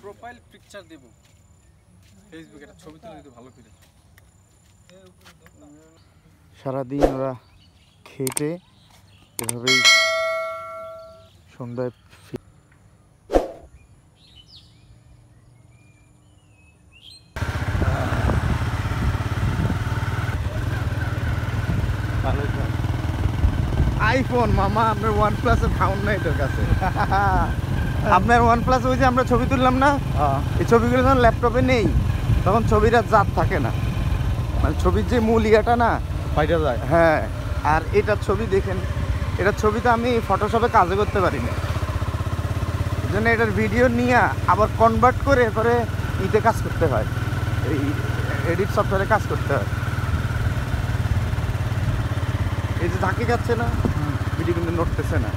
Profile picture দেব ফেসবুকে, একটা ছবি তুলে দিতে ভালো করে। সারাদিন ওরা খেটে এভাবেই সন্ধ্যায় আইফোন মামা, আপনার OnePlus এর খাউন নাই তোর কাছে। আপনার OnePlus ওই যে আমরা ছবি তুললাম না, এই ছবিগুলো যখন ল্যাপটপে নেই তখন ছবিটা জাত থাকে না, মানে ছবির যে মূল ইয়াটা না বাইরে যায়। হ্যাঁ, আর এটার ছবি দেখেন, এটার ছবিটা আমি ফটোশপে কাজে করতে পারি না, এই জন্য এটার ভিডিও নিয়ে আবার কনভার্ট করে এরপরে ইতে কাজ করতে হয়, এই এডিট সফটওয়্যারে কাজ করতে হয়। এই যে ঝাঁকি যাচ্ছে না, ভিডিও কিন্তু নড়তেছে না।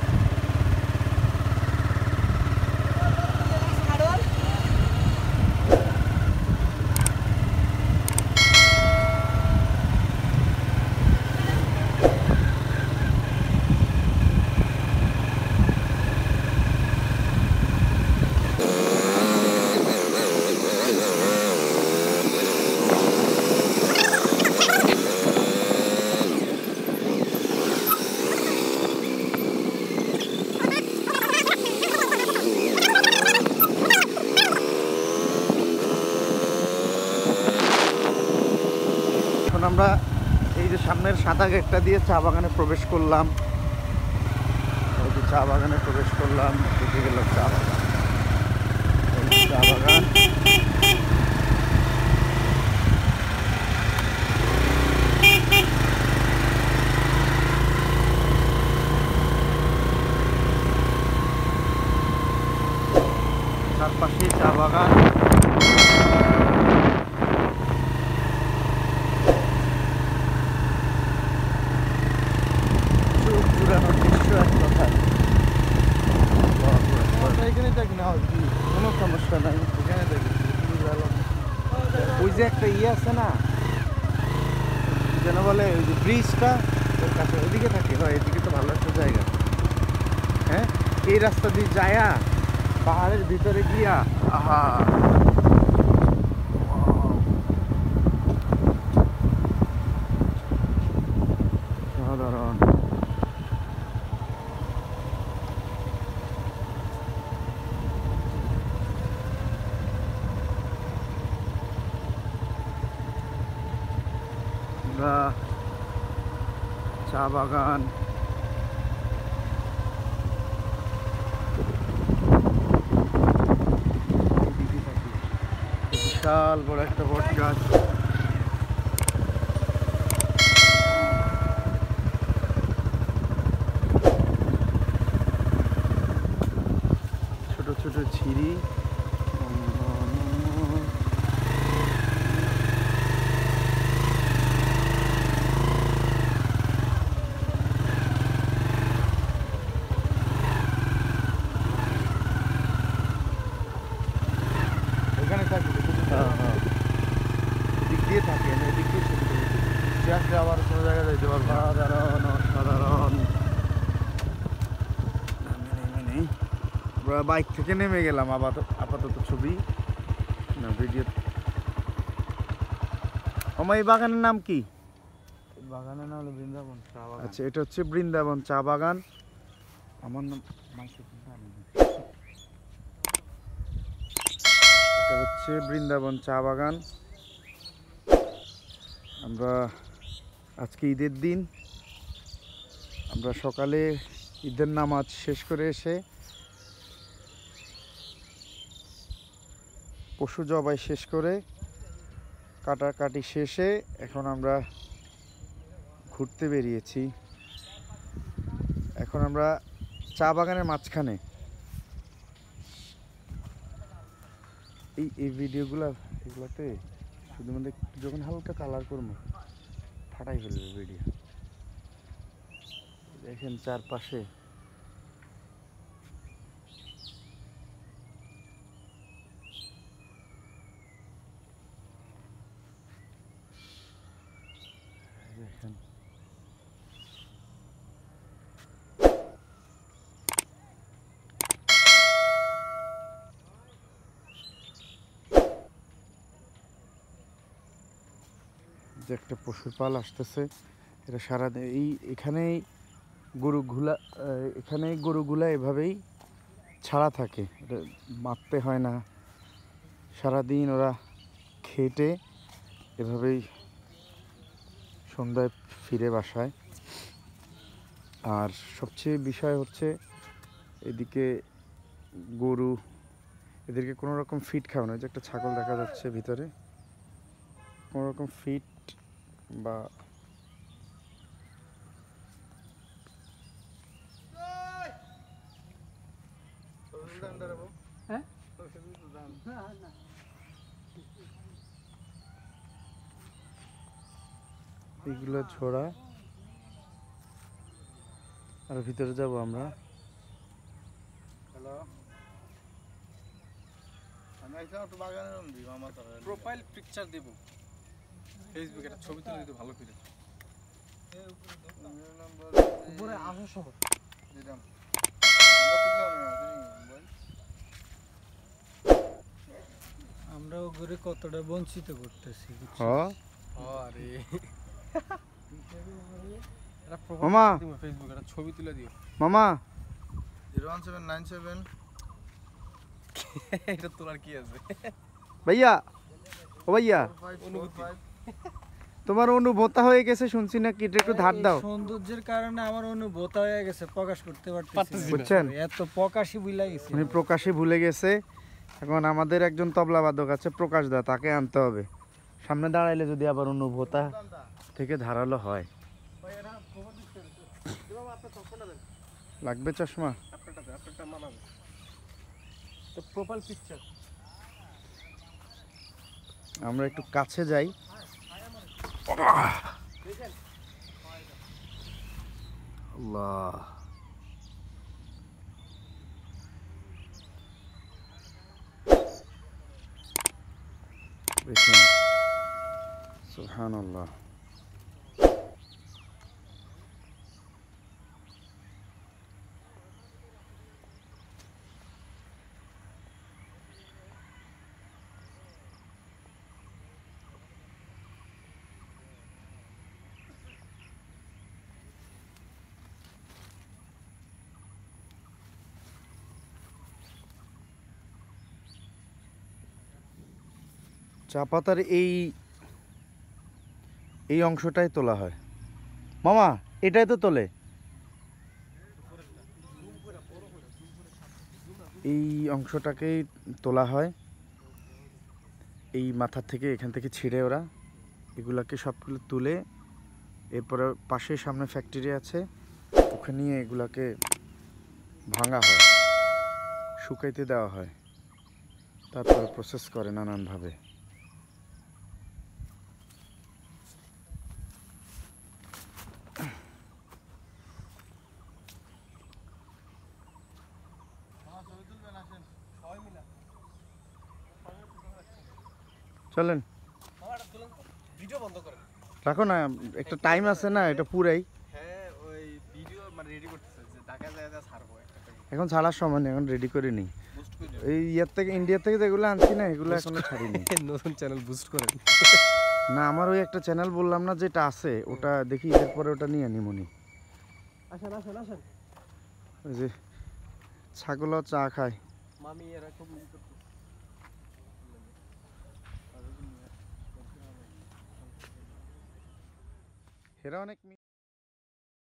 আমরা এই যে সামনের সাদা গেটটা দিয়ে চা বাগানে প্রবেশ করলাম, এই যে চা বাগানে প্রবেশ করলাম, এদিকে গেল চা বাগান, এই চা বাগান। চারপাশে চা বাগান, কোনো সমস্যা নাই, ওই যে একটা ইয়ে আছে না যেন বলে ওই যে ব্রিজটা ওর কাছে, ওইদিকে থাকে, হয় এদিকে তো ভালো একটা জায়গা। হ্যাঁ, এই রাস্তা দিয়ে যায়া পাহাড়ের ভিতরে গিয়া, আহা সাধারণ। চা বাগান, বিশাল বড় একটা বট গাছ, ছোট ছোট ঝিরি, দিক দিয়ে থাকে না, এদিক দিয়ে ছবি আসলে আবার কোনো জায়গায় যাইতে পারবো। সাধারণ অসাধারণ। আমরা বাইক থেকে নেমে গেলাম, আপাতত ছবি না ভিডিও। আমার এই বাগানের নাম কি? বাগানের নাম হলো বৃন্দাবন চা বাগান। আচ্ছা, এটা হচ্ছে বৃন্দাবন চা বাগান। আমার নাম এটা হচ্ছে বৃন্দাবন চা বাগান। আমরা আজকে ঈদের দিন, আমরা সকালে ঈদের নামাজ শেষ করে এসে পশু জবাই শেষ করে কাটাকাটি শেষে এখন আমরা ঘুরতে বেরিয়েছি। এখন আমরা চা বাগানের মাঝখানে, এই এগুলাতে শুধু মানে যখন হালকা কালার করবো ফাটাই ফেলবে ভিডিও। দেখেন চারপাশে দেখেন, যে একটা পশুর পাল আসতেছে, এটা সারাদিন এখানেই গরুগুলা এভাবেই ছাড়া থাকে, এটা মারতে হয় না। সারাদিন ওরা খেটে এভাবেই সন্ধ্যায় ফিরে বাসায়। আর সবচেয়ে বিষয় হচ্ছে এদিকে গরু এদেরকে কোনো রকম ফিড খাওয়ানো, যে একটা ছাগল দেখা যাচ্ছে ভিতরে, কোনো রকম ফিড বা এগুলো ছোড়া। আর ভিতরে যাব আমরা। হ্যালো, আমি আইছিলাম একটু বাগানের মধ্যে মামা তো প্রোফাইল পিকচার দেব ফেসবুকে, একটা ছবি তুলে দিতে ভালো করে। উপরে আসার সময় দিলাম। আমরা ওগুলো কতটা বঞ্চিত করতেছি। আরে এটা মামা। প্রোফাইল দিব ফেসবুকে, একটা ছবি তুলে দিও। মামা 01797 এটা তোলার কি আছে? ভাইয়া, ও ভাইয়া, 4545। তোমার অনুভূতা হয়ে গেছে শুনছি নাকি, এটা একটু ধার দাও। সৌন্দর্যের কারণে আমার অনুভূত হয়ে গেছে, প্রকাশ করতে পারতেছি পারতেছি না। না। বুঝছেন, এত প্রকাশই ভুলে গেছি। উনি প্রকাশে ভুলে গেছে। এখন আমাদের একজন তবলাবাদক আছে প্রকাশ দা, তাকে আনতে হবে। সামনে দাঁড়াইলে যদি আবার অনুভূতা থেকে ধারালো হয়। লাগবে চশমা? আপনারটা মানাবে তো। প্রোফাইল পিকচার আমরা একটু কাছে যাই। আল্লাহ, দেখুন, সুবহানাল্লাহ। চা পাতার এই অংশটাই তোলা হয়। মামা, এটাই তো তোলে। এই অংশটাকেই তোলা হয়, এই মাথার থেকে, এখান থেকে ছিঁড়ে ওরা এগুলাকে সবগুলো তুলে, এরপরে পাশে সামনে ফ্যাক্টরি আছে, ওখানে নিয়ে এগুলাকে ভাঙা হয়, শুকাইতে দেওয়া হয়, তারপরে প্রসেস করে নানানভাবে। চলেন, ভিডিও বন্ধ করেন। রাখো না, একটা টাইম আছে না, এটা পুরাই। হ্যাঁ, ওই ভিডিও মানে রেডি করতেছে যে ঢাকা যায় ছাড়বো একটা টাইম এখন ছাড়ার সময় নেই, এখন রেডি করে নিই। বুস্ট করে দিও। এই ইয়ার থেকে, ইন্ডিয়া থেকে যেগুলো আনছি না, এগুলো এখনো ছাড়িনি। নতুন চ্যানেল বুস্ট করেন। না, আমার ওই একটা চ্যানেল বললাম না যেটা আছে, ওটা দেখি ঈদের পরে ওটা নিয়ে আনি মনি। আসেন আসেন আসেন। ওই যে ছাগলও চা খায়। মামি এরা খুব মিস করতেছে। এরা অনেক